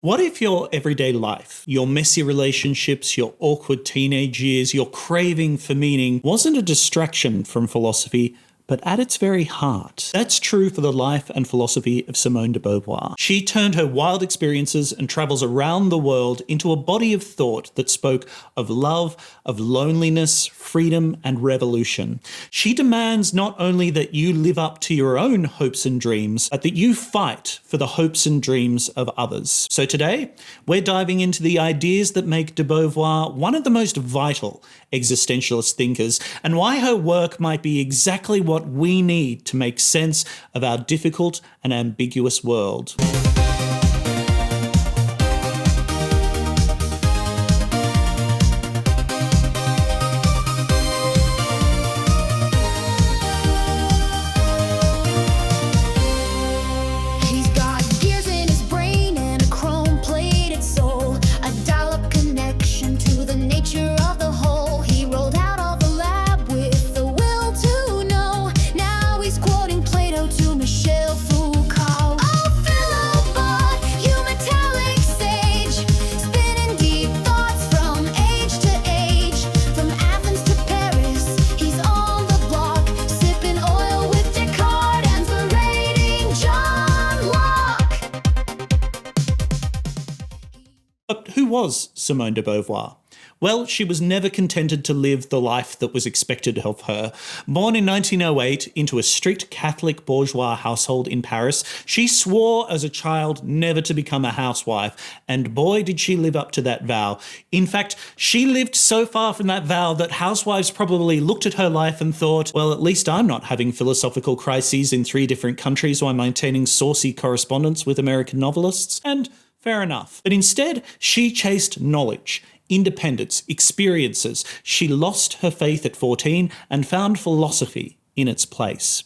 What if your everyday life, your messy relationships, your awkward teenage years, your craving for meaning wasn't a distraction from philosophy, but at its very heart? That's true for the life and philosophy of Simone de Beauvoir. She turned her wild experiences and travels around the world into a body of thought that spoke of love, of loneliness, freedom, and revolution. She demands not only that you live up to your own hopes and dreams, but that you fight for the hopes and dreams of others. So today, we're diving into the ideas that make de Beauvoir one of the most vital existentialist thinkers, and why her work might be exactly what we need to make sense of our difficult and ambiguous world. But who was Simone de Beauvoir? Well, she was never contented to live the life that was expected of her. Born in 1908 into a strict Catholic bourgeois household in Paris, she swore as a child never to become a housewife, and boy did she live up to that vow. In fact, she lived so far from that vow that housewives probably looked at her life and thought, well, at least I'm not having philosophical crises in 3 different countries while maintaining saucy correspondence with American novelists. And fair enough. But instead, she chased knowledge, independence, experiences. She lost her faith at 14 and found philosophy in its place.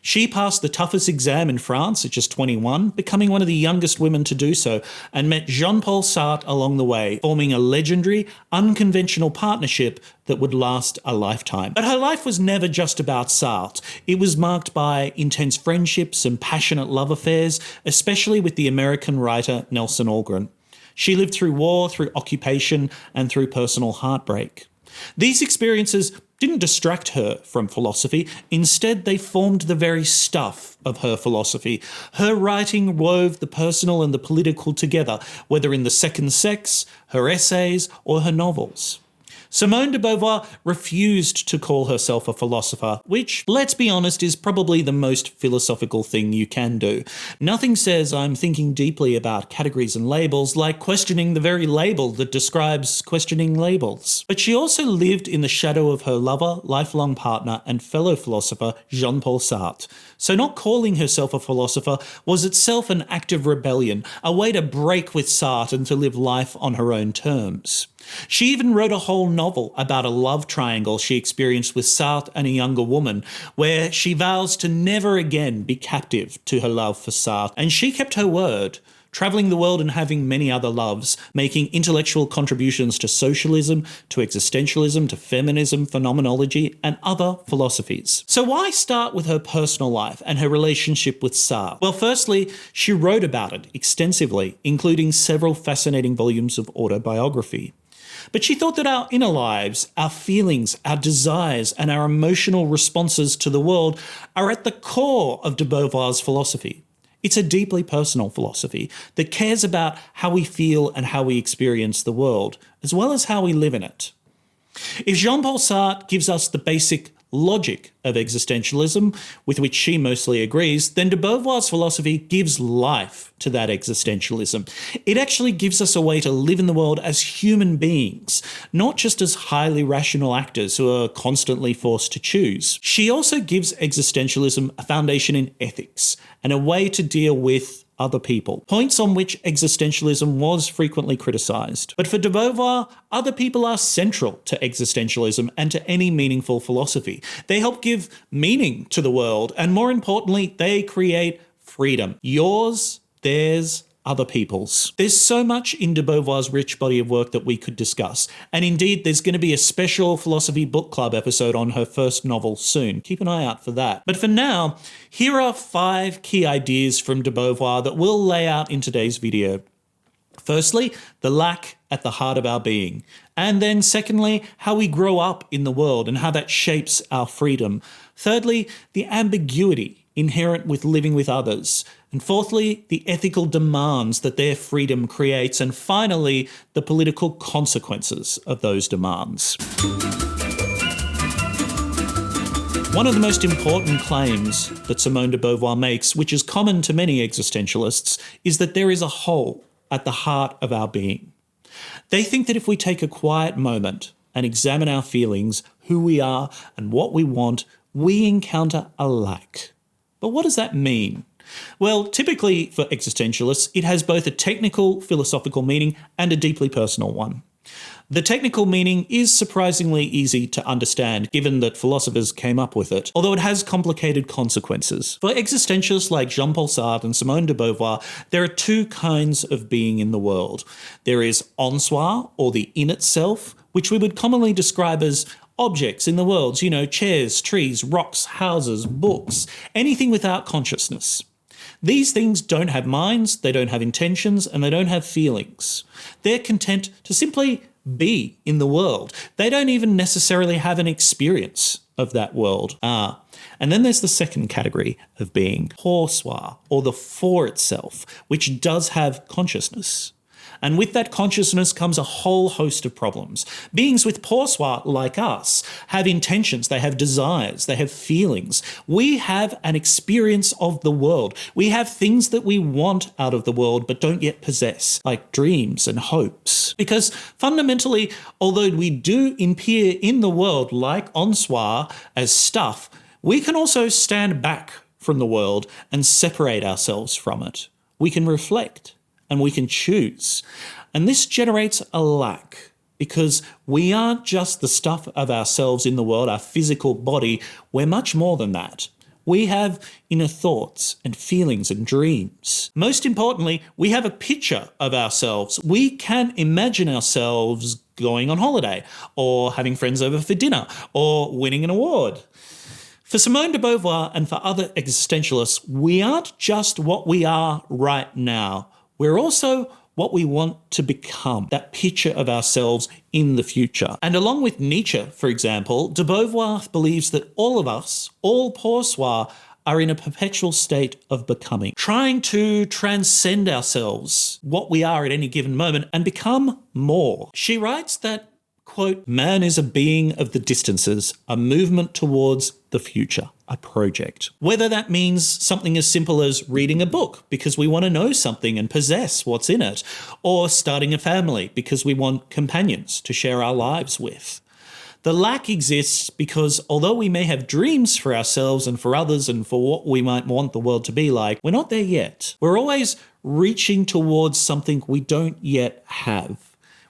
She passed the toughest exam in France at just 21, becoming one of the youngest women to do so, and met Jean-Paul Sartre along the way, forming a legendary, unconventional partnership that would last a lifetime. But her life was never just about Sartre. It was marked by intense friendships and passionate love affairs, especially with the American writer Nelson Algren. She lived through war, through occupation, and through personal heartbreak. These experiences didn't distract her from philosophy. Instead, they formed the very stuff of her philosophy. Her writing wove the personal and the political together, whether in The Second Sex, her essays, or her novels. Simone de Beauvoir refused to call herself a philosopher, which, let's be honest, is probably the most philosophical thing you can do. Nothing says I'm thinking deeply about categories and labels like questioning the very label that describes questioning labels. But she also lived in the shadow of her lover, lifelong partner, and fellow philosopher, Jean-Paul Sartre. So not calling herself a philosopher was itself an act of rebellion, a way to break with Sartre and to live life on her own terms. She even wrote a whole novel about a love triangle she experienced with Sartre and a younger woman, where she vows to never again be captive to her love for Sartre. And she kept her word, travelling the world and having many other loves, making intellectual contributions to socialism, to existentialism, to feminism, phenomenology, and other philosophies. So why start with her personal life and her relationship with Sartre? Well, firstly, she wrote about it extensively, including several fascinating volumes of autobiography. But she thought that our inner lives, our feelings, our desires, and our emotional responses to the world are at the core of de Beauvoir's philosophy. It's a deeply personal philosophy that cares about how we feel and how we experience the world, as well as how we live in it. If Jean-Paul Sartre gives us the basic logic of existentialism, with which she mostly agrees, then de Beauvoir's philosophy gives life to that existentialism. It actually gives us a way to live in the world as human beings, not just as highly rational actors who are constantly forced to choose. She also gives existentialism a foundation in ethics and a way to deal with other people, points on which existentialism was frequently criticised. But for de Beauvoir, other people are central to existentialism and to any meaningful philosophy. They help give meaning to the world, and more importantly, they create freedom. Yours, theirs, other people's. There's so much in de Beauvoir's rich body of work that we could discuss, and indeed there's going to be a special philosophy book club episode on her first novel soon. Keep an eye out for that. But for now, here are 5 key ideas from de Beauvoir that we'll lay out in today's video. Firstly, the lack at the heart of our being. And then secondly, how we grow up in the world and how that shapes our freedom. Thirdly, the ambiguity inherent with living with others. And fourthly, the ethical demands that their freedom creates. And finally, the political consequences of those demands. One of the most important claims that Simone de Beauvoir makes, which is common to many existentialists, is that there is a hole at the heart of our being. They think that if we take a quiet moment and examine our feelings, who we are and what we want, we encounter a lack. But what does that mean? Well, typically for existentialists, it has both a technical, philosophical meaning and a deeply personal one. The technical meaning is surprisingly easy to understand, given that philosophers came up with it, although it has complicated consequences. For existentialists like Jean-Paul Sartre and Simone de Beauvoir, there are two kinds of being in the world. There is en soi, or the in itself, which we would commonly describe as objects in the world, chairs, trees, rocks, houses, books, anything without consciousness. These things don't have minds, they don't have intentions, and they don't have feelings. They're content to simply be in the world. They don't even necessarily have an experience of that world. And then there's the second category of being, pour soi, or the for itself, which does have consciousness. And with that consciousness comes a whole host of problems. Beings with pour soi, like us, have intentions, they have desires, they have feelings. We have an experience of the world. We have things that we want out of the world but don't yet possess, like dreams and hopes. Because fundamentally, although we do appear in the world like en soi as stuff, we can also stand back from the world and separate ourselves from it. We can reflect. And we can choose. And this generates a lack because we aren't just the stuff of ourselves in the world, our physical body, we're much more than that. We have inner thoughts and feelings and dreams. Most importantly, we have a picture of ourselves. We can imagine ourselves going on holiday or having friends over for dinner or winning an award. For Simone de Beauvoir and for other existentialists, we aren't just what we are right now. We're also what we want to become, that picture of ourselves in the future. And along with Nietzsche, for example, de Beauvoir believes that all of us, all pour soi, are in a perpetual state of becoming, trying to transcend ourselves, what we are at any given moment, and become more. She writes that, quote, "Man is a being of the distances, a movement towards the future, a project." Whether that means something as simple as reading a book because we want to know something and possess what's in it, or starting a family because we want companions to share our lives with. The lack exists because although we may have dreams for ourselves and for others and for what we might want the world to be like, we're not there yet. We're always reaching towards something we don't yet have,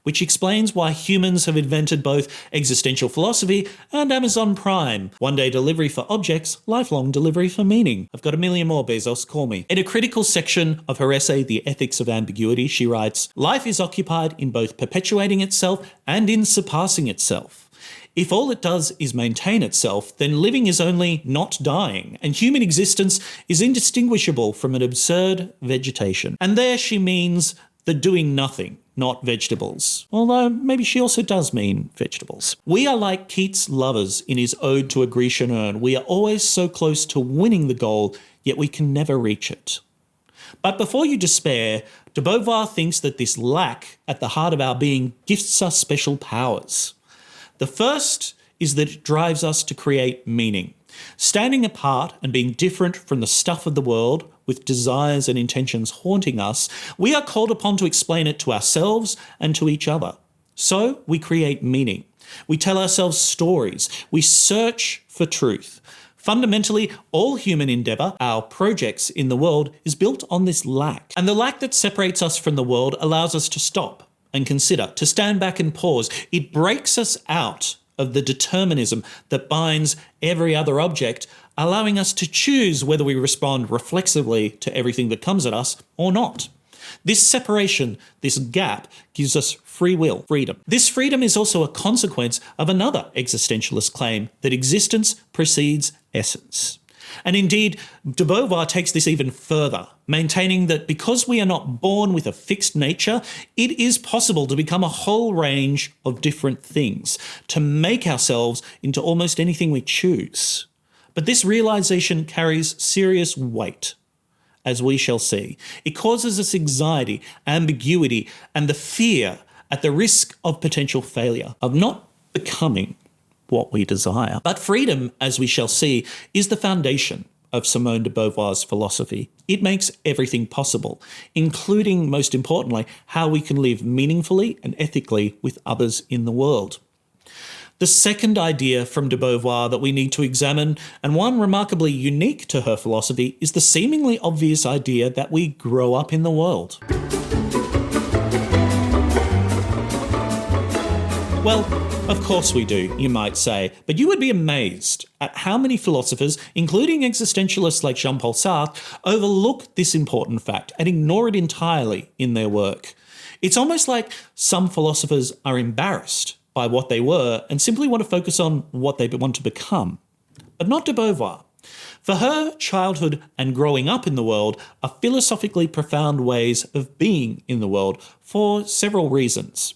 which explains why humans have invented both existential philosophy and Amazon Prime. One-day delivery for objects, lifelong delivery for meaning. I've got a million more, Bezos, call me. In a critical section of her essay, The Ethics of Ambiguity, she writes, "Life is occupied in both perpetuating itself and in surpassing itself. If all it does is maintain itself, then living is only not dying, and human existence is indistinguishable from an absurd vegetation." And there she means the doing nothing, not vegetables. Although maybe she also does mean vegetables. We are like Keats' lovers in his Ode to a Grecian Urn. We are always so close to winning the goal, yet we can never reach it. But before you despair, de Beauvoir thinks that this lack at the heart of our being gifts us special powers. The first is that it drives us to create meaning. Standing apart and being different from the stuff of the world, with desires and intentions haunting us, we are called upon to explain it to ourselves and to each other. So we create meaning. We tell ourselves stories. We search for truth. Fundamentally, all human endeavour, our projects in the world, is built on this lack. And the lack that separates us from the world allows us to stop and consider, to stand back and pause. It breaks us out of the determinism that binds every other object, allowing us to choose whether we respond reflexively to everything that comes at us or not. This separation, this gap, gives us free will, freedom. This freedom is also a consequence of another existentialist claim, that existence precedes essence. And indeed, de Beauvoir takes this even further, maintaining that because we are not born with a fixed nature, it is possible to become a whole range of different things, to make ourselves into almost anything we choose. But this realization carries serious weight, as we shall see. It causes us anxiety, ambiguity, and the fear at the risk of potential failure, of not becoming what we desire. But freedom, as we shall see, is the foundation of Simone de Beauvoir's philosophy. It makes everything possible, including, most importantly, how we can live meaningfully and ethically with others in the world. The second idea from de Beauvoir that we need to examine, and one remarkably unique to her philosophy, is the seemingly obvious idea that we grow up in the world. Well, of course we do, you might say, but you would be amazed at how many philosophers, including existentialists like Jean-Paul Sartre, overlook this important fact and ignore it entirely in their work. It's almost like some philosophers are embarrassed by what they were and simply want to focus on what they want to become. But not de Beauvoir. For her, childhood and growing up in the world are philosophically profound ways of being in the world for several reasons.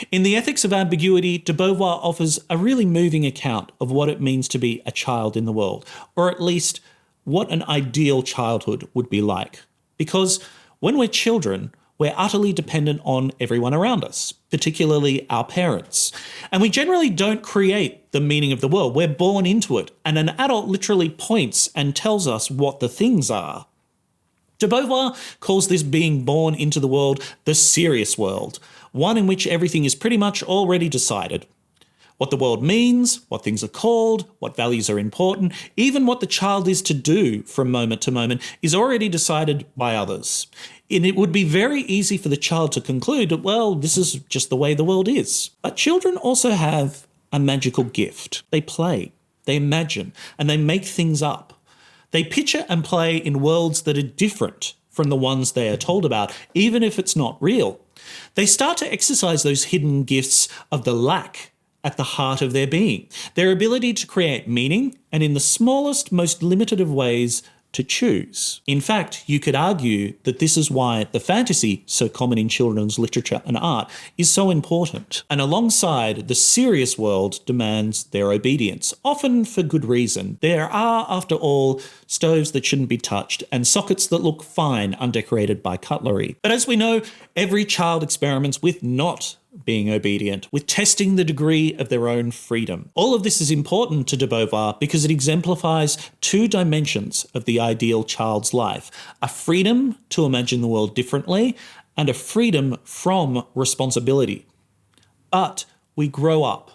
In The Ethics of Ambiguity, de Beauvoir offers a really moving account of what it means to be a child in the world, or at least what an ideal childhood would be like. Because when we're children, we're utterly dependent on everyone around us, particularly our parents. And we generally don't create the meaning of the world. We're born into it, and an adult literally points and tells us what the things are. De Beauvoir calls this being born into the world the serious world, one in which everything is pretty much already decided. What the world means, what things are called, what values are important, even what the child is to do from moment to moment is already decided by others. And it would be very easy for the child to conclude that, well, this is just the way the world is. But children also have a magical gift. They play, they imagine, and they make things up. They picture and play in worlds that are different from the ones they are told about, even if it's not real. They start to exercise those hidden gifts of the lack at the heart of their being, their ability to create meaning, and in the smallest, most limited of ways, to choose. In fact, you could argue that this is why the fantasy, so common in children's literature and art, is so important. And alongside, the serious world demands their obedience, often for good reason. There are, after all, stoves that shouldn't be touched and sockets that look fine undecorated by cutlery. But as we know, every child experiments with not being obedient, with testing the degree of their own freedom. All of this is important to de Beauvoir because it exemplifies two dimensions of the ideal child's life: a freedom to imagine the world differently and a freedom from responsibility. But we grow up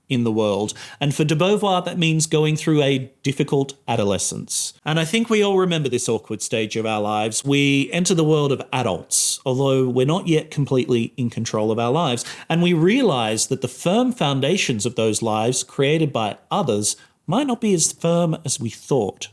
in the world, and for de Beauvoir that means going through a difficult adolescence. And I think we all remember this awkward stage of our lives. We enter the world of adults, although we're not yet completely in control of our lives, and we realise that the firm foundations of those lives created by others might not be as firm as we thought.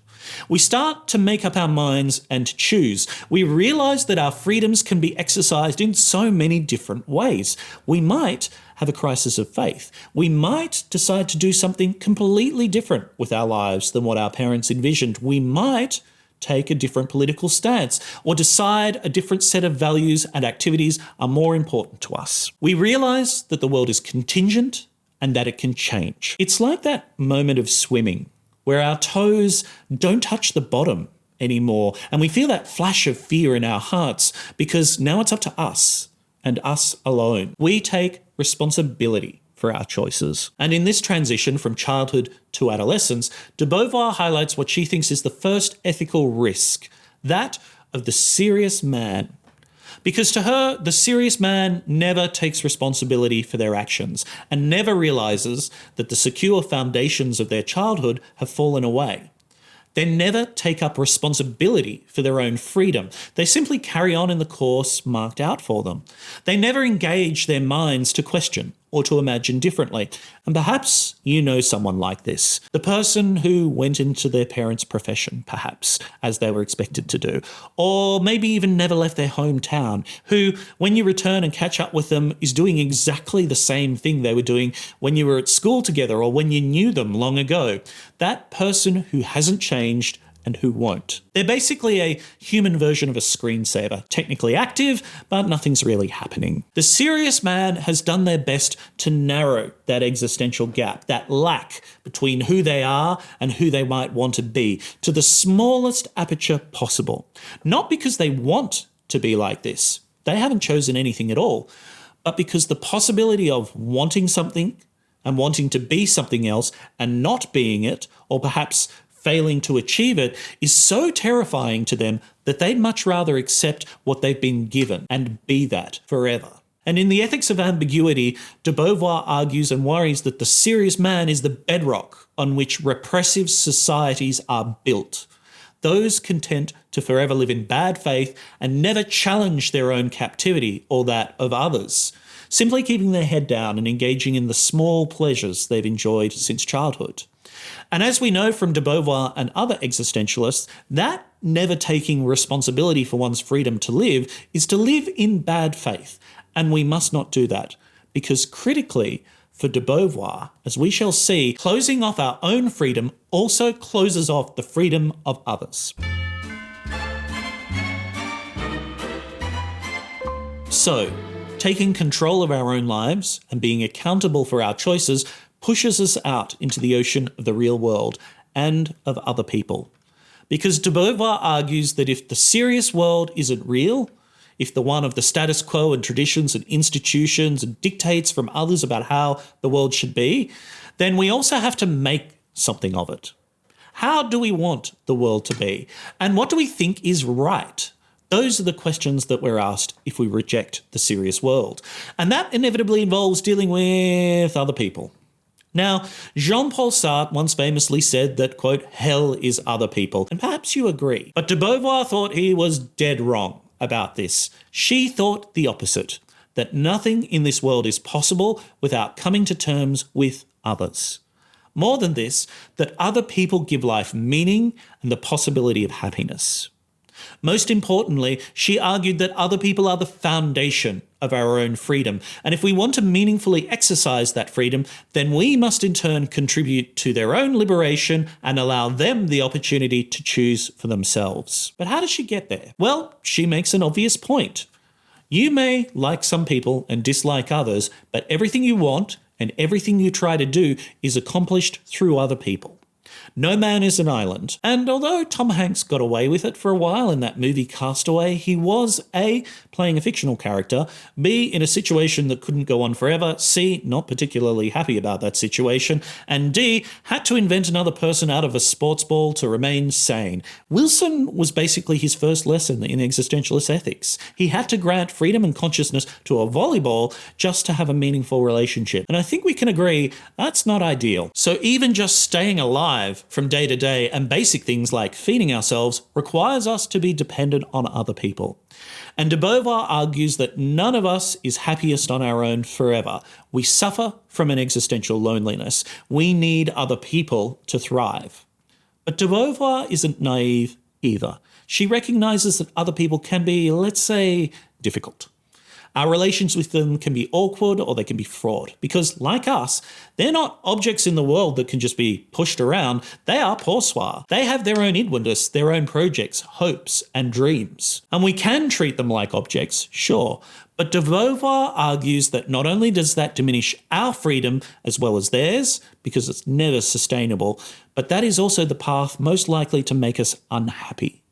We start to make up our minds and to choose. We realise that our freedoms can be exercised in so many different ways. We might have a crisis of faith. We might decide to do something completely different with our lives than what our parents envisioned. We might take a different political stance or decide a different set of values and activities are more important to us. We realise that the world is contingent and that it can change. It's like that moment of swimming where our toes don't touch the bottom anymore, and we feel that flash of fear in our hearts because now it's up to us and us alone. We take responsibility for our choices. And in this transition from childhood to adolescence, de Beauvoir highlights what she thinks is the first ethical risk, that of the serious man. Because to her, the serious man never takes responsibility for their actions and never realises that the secure foundations of their childhood have fallen away. They never take up responsibility for their own freedom. They simply carry on in the course marked out for them. They never engage their minds to question or to imagine differently. And perhaps you know someone like this. The person who went into their parents' profession, perhaps, as they were expected to do. Or maybe even never left their hometown, who, when you return and catch up with them, is doing exactly the same thing they were doing when you were at school together or when you knew them long ago. That person who hasn't changed and who won't. They're basically a human version of a screensaver, technically active, but nothing's really happening. The serious man has done their best to narrow that existential gap, that lack between who they are and who they might want to be, to the smallest aperture possible. Not because they want to be like this. They haven't chosen anything at all, but because the possibility of wanting something and wanting to be something else and not being it, or perhaps failing to achieve it, is so terrifying to them that they'd much rather accept what they've been given and be that forever. And in The Ethics of Ambiguity, de Beauvoir argues and worries that the serious man is the bedrock on which repressive societies are built. Those content to forever live in bad faith and never challenge their own captivity or that of others, simply keeping their head down and engaging in the small pleasures they've enjoyed since childhood. And as we know from de Beauvoir and other existentialists, that never taking responsibility for one's freedom to live is to live in bad faith. And we must not do that, because critically, for de Beauvoir, as we shall see, closing off our own freedom also closes off the freedom of others. So, taking control of our own lives and being accountable for our choices pushes us out into the ocean of the real world and of other people. Because de Beauvoir argues that if the serious world isn't real, if the one of the status quo and traditions and institutions and dictates from others about how the world should be, then we also have to make something of it. How do we want the world to be? And what do we think is right? Those are the questions that we're asked if we reject the serious world. And that inevitably involves dealing with other people. Now, Jean-Paul Sartre once famously said that, quote, hell is other people, and perhaps you agree. But de Beauvoir thought he was dead wrong about this. She thought the opposite, that nothing in this world is possible without coming to terms with others. More than this, that other people give life meaning and the possibility of happiness. Most importantly, she argued that other people are the foundation of our own freedom, and if we want to meaningfully exercise that freedom, then we must in turn contribute to their own liberation and allow them the opportunity to choose for themselves. But how does she get there? Well, she makes an obvious point. You may like some people and dislike others, but everything you want and everything you try to do is accomplished through other people. No man is an island, and although Tom Hanks got away with it for a while in that movie Castaway, he was A, playing a fictional character, B, in a situation that couldn't go on forever, C, not particularly happy about that situation, and D, had to invent another person out of a sports ball to remain sane. Wilson was basically his first lesson in existentialist ethics. He had to grant freedom and consciousness to a volleyball just to have a meaningful relationship, and I think we can agree that's not ideal. So even just staying alive from day to day and basic things like feeding ourselves requires us to be dependent on other people. And de Beauvoir argues that none of us is happiest on our own forever. We suffer from an existential loneliness. We need other people to thrive. But de Beauvoir isn't naive either. She recognises that other people can be, let's say, difficult. Our relations with them can be awkward or they can be fraught because, like us, they're not objects in the world that can just be pushed around. They are poursoir. They have their own inwardness, their own projects, hopes, and dreams. And we can treat them like objects, sure, but de Beauvoir argues that not only does that diminish our freedom as well as theirs, because it's never sustainable, but that is also the path most likely to make us unhappy.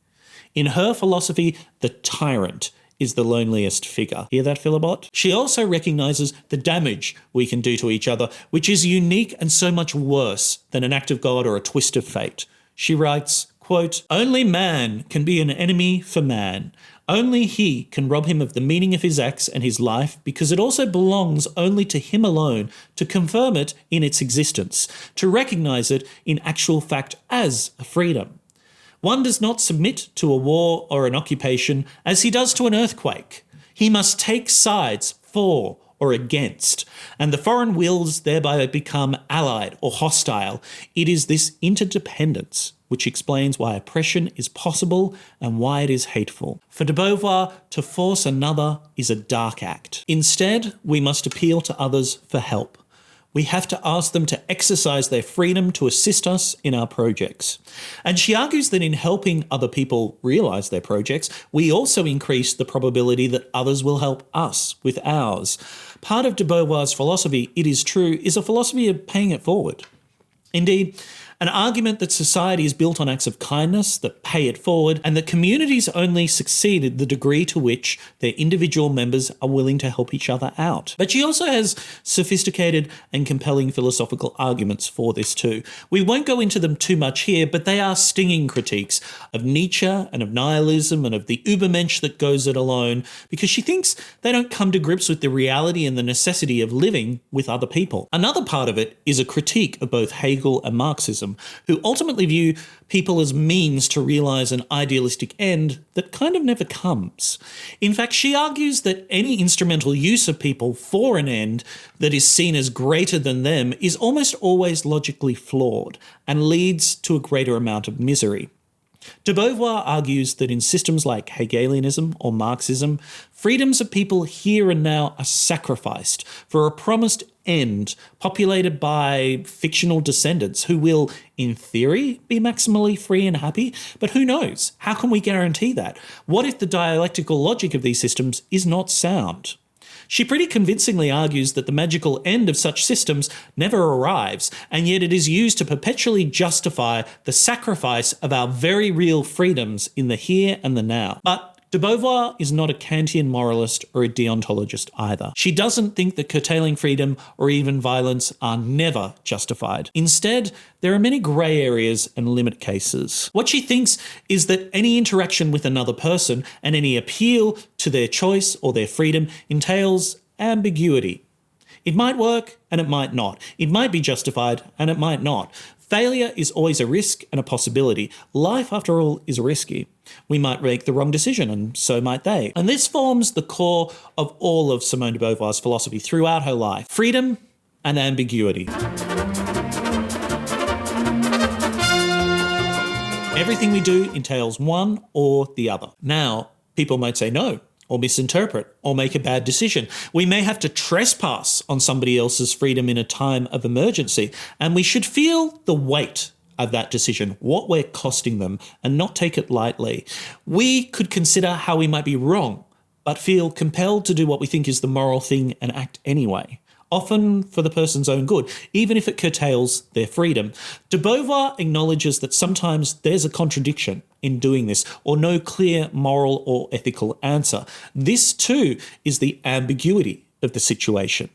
In her philosophy, the tyrant is the loneliest figure. Hear that, Philibot? She also recognises the damage we can do to each other, which is unique and so much worse than an act of God or a twist of fate. She writes, quote, only man can be an enemy for man. Only he can rob him of the meaning of his acts and his life, because it also belongs only to him alone to confirm it in its existence, to recognise it in actual fact as a freedom. One does not submit to a war or an occupation as he does to an earthquake. He must take sides for or against, and the foreign wills thereby become allied or hostile. It is this interdependence which explains why oppression is possible and why it is hateful. For de Beauvoir, to force another is a dark act. Instead, we must appeal to others for help. We have to ask them to exercise their freedom to assist us in our projects. And she argues that in helping other people realise their projects, we also increase the probability that others will help us with ours. Part of de Beauvoir's philosophy, it is true, is a philosophy of paying it forward. Indeed, an argument that society is built on acts of kindness that pay it forward, and that communities only succeed at the degree to which their individual members are willing to help each other out. But she also has sophisticated and compelling philosophical arguments for this too. We won't go into them too much here, but they are stinging critiques of Nietzsche and of nihilism and of the Übermensch that goes it alone, because she thinks they don't come to grips with the reality and the necessity of living with other people. Another part of it is a critique of both Hegel and Marxism, who ultimately view people as means to realise an idealistic end that kind of never comes. In fact, she argues that any instrumental use of people for an end that is seen as greater than them is almost always logically flawed and leads to a greater amount of misery. De Beauvoir argues that in systems like Hegelianism or Marxism, freedoms of people here and now are sacrificed for a promised end populated by fictional descendants who will, in theory, be maximally free and happy. But who knows? How can we guarantee that? What if the dialectical logic of these systems is not sound? She pretty convincingly argues that the magical end of such systems never arrives, and yet it is used to perpetually justify the sacrifice of our very real freedoms in the here and the now. But de Beauvoir is not a Kantian moralist or a deontologist either. She doesn't think that curtailing freedom or even violence are never justified. Instead, there are many grey areas and limit cases. What she thinks is that any interaction with another person and any appeal to their choice or their freedom entails ambiguity. It might work and it might not. It might be justified and it might not. Failure is always a risk and a possibility. Life, after all, is risky. We might make the wrong decision, and so might they. And this forms the core of all of Simone de Beauvoir's philosophy throughout her life: freedom and ambiguity. Everything we do entails one or the other. Now, people might say no, or misinterpret, or make a bad decision. We may have to trespass on somebody else's freedom in a time of emergency, and we should feel the weight of that decision, what we're costing them, and not take it lightly. We could consider how we might be wrong, but feel compelled to do what we think is the moral thing and act anyway, often for the person's own good, even if it curtails their freedom. De Beauvoir acknowledges that sometimes there's a contradiction in doing this, or no clear moral or ethical answer. This too is the ambiguity of the situation.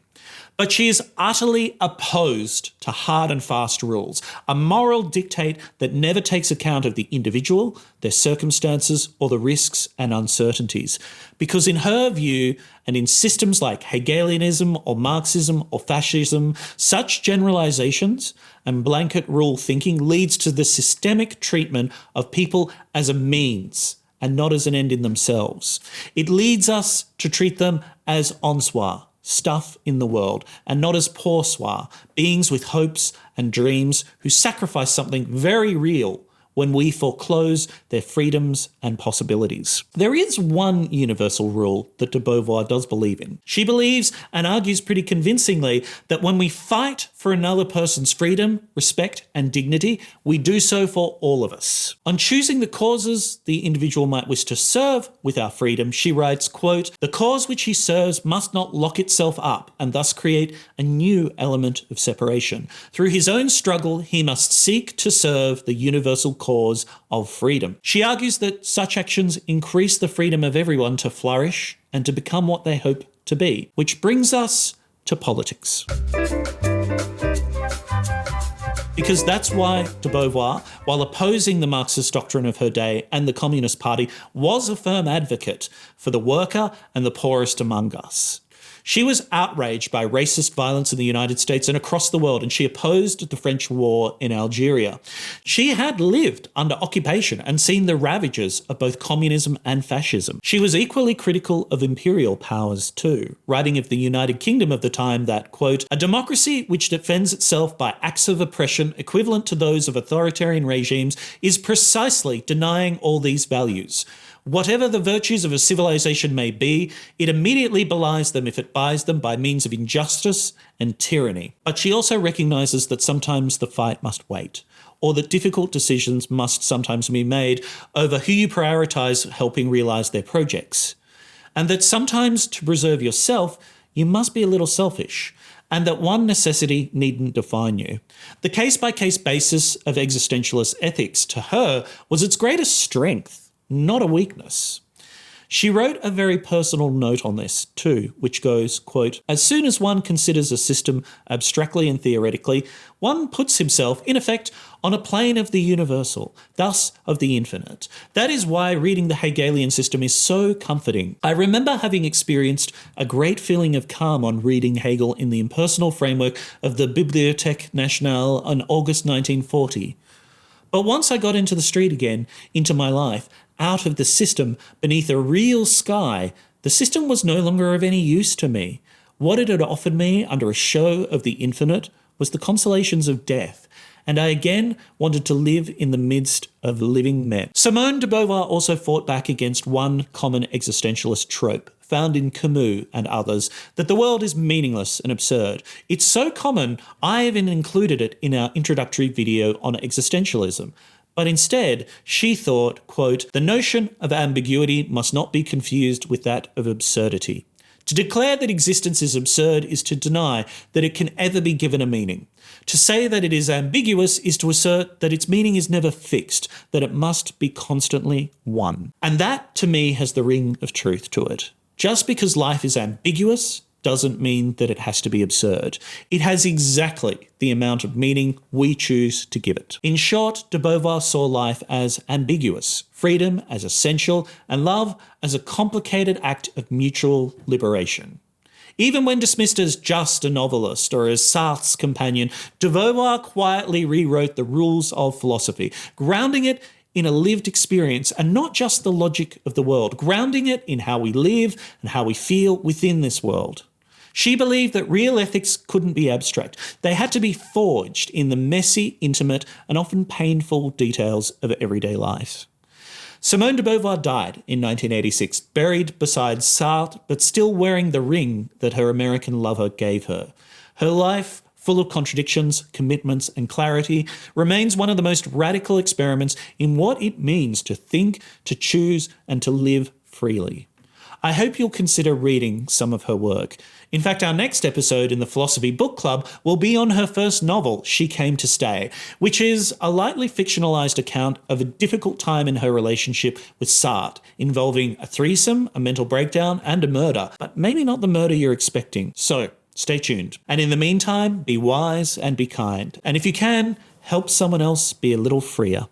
But she is utterly opposed to hard and fast rules, a moral dictate that never takes account of the individual, their circumstances, or the risks and uncertainties. Because in her view, and in systems like Hegelianism or Marxism or fascism, such generalizations and blanket rule thinking leads to the systemic treatment of people as a means and not as an end in themselves. It leads us to treat them as en soi, stuff in the world, and not as pour soi, beings with hopes and dreams who sacrifice something very real when we foreclose their freedoms and possibilities. There is one universal rule that de Beauvoir does believe in. She believes, and argues pretty convincingly, that when we fight for another person's freedom, respect, and dignity, we do so for all of us. On choosing the causes the individual might wish to serve with our freedom, she writes, quote, "The cause which he serves must not lock itself up and thus create a new element of separation. Through his own struggle, he must seek to serve the universal cause of freedom." She argues that such actions increase the freedom of everyone to flourish and to become what they hope to be, which brings us to politics. Because that's why de Beauvoir, while opposing the Marxist doctrine of her day and the Communist Party, was a firm advocate for the worker and the poorest among us. She was outraged by racist violence in the United States and across the world, and she opposed the French war in Algeria. She had lived under occupation and seen the ravages of both communism and fascism. She was equally critical of imperial powers too, writing of the United Kingdom of the time that, quote, "A democracy which defends itself by acts of oppression equivalent to those of authoritarian regimes is precisely denying all these values. Whatever the virtues of a civilization may be, it immediately belies them if it buys them by means of injustice and tyranny." But she also recognises that sometimes the fight must wait, or that difficult decisions must sometimes be made over who you prioritise helping realise their projects. And that sometimes to preserve yourself, you must be a little selfish, and that one necessity needn't define you. The case-by-case basis of existentialist ethics to her was its greatest strength, not a weakness. She wrote a very personal note on this too, which goes, quote, "As soon as one considers a system abstractly and theoretically, one puts himself, in effect, on a plane of the universal, thus of the infinite. That is why reading the Hegelian system is so comforting. I remember having experienced a great feeling of calm on reading Hegel in the impersonal framework of the Bibliothèque Nationale in August 1940. But once I got into the street again, into my life, out of the system, beneath a real sky, the system was no longer of any use to me. What it had offered me under a show of the infinite was the consolations of death, and I again wanted to live in the midst of living men." Simone de Beauvoir also fought back against one common existentialist trope found in Camus and others, that the world is meaningless and absurd. It's so common, I even included it in our introductory video on existentialism. But instead, she thought, quote, "The notion of ambiguity must not be confused with that of absurdity. To declare that existence is absurd is to deny that it can ever be given a meaning. To say that it is ambiguous is to assert that its meaning is never fixed, that it must be constantly one." And that, to me, has the ring of truth to it. Just because life is ambiguous doesn't mean that it has to be absurd. It has exactly the amount of meaning we choose to give it. In short, de Beauvoir saw life as ambiguous, freedom as essential, and love as a complicated act of mutual liberation. Even when dismissed as just a novelist or as Sartre's companion, de Beauvoir quietly rewrote the rules of philosophy, grounding it in a lived experience and not just the logic of the world, grounding it in how we live and how we feel within this world. She believed that real ethics couldn't be abstract. They had to be forged in the messy, intimate, and often painful details of everyday life. Simone de Beauvoir died in 1986, buried beside Sartre, but still wearing the ring that her American lover gave her. Her life, full of contradictions, commitments, and clarity, remains one of the most radical experiments in what it means to think, to choose, and to live freely. I hope you'll consider reading some of her work. In fact, our next episode in the Philosophy Book Club will be on her first novel, She Came to Stay, which is a lightly fictionalised account of a difficult time in her relationship with Sartre, involving a threesome, a mental breakdown, and a murder, but maybe not the murder you're expecting. So, stay tuned. And in the meantime, be wise and be kind. And if you can, help someone else be a little freer.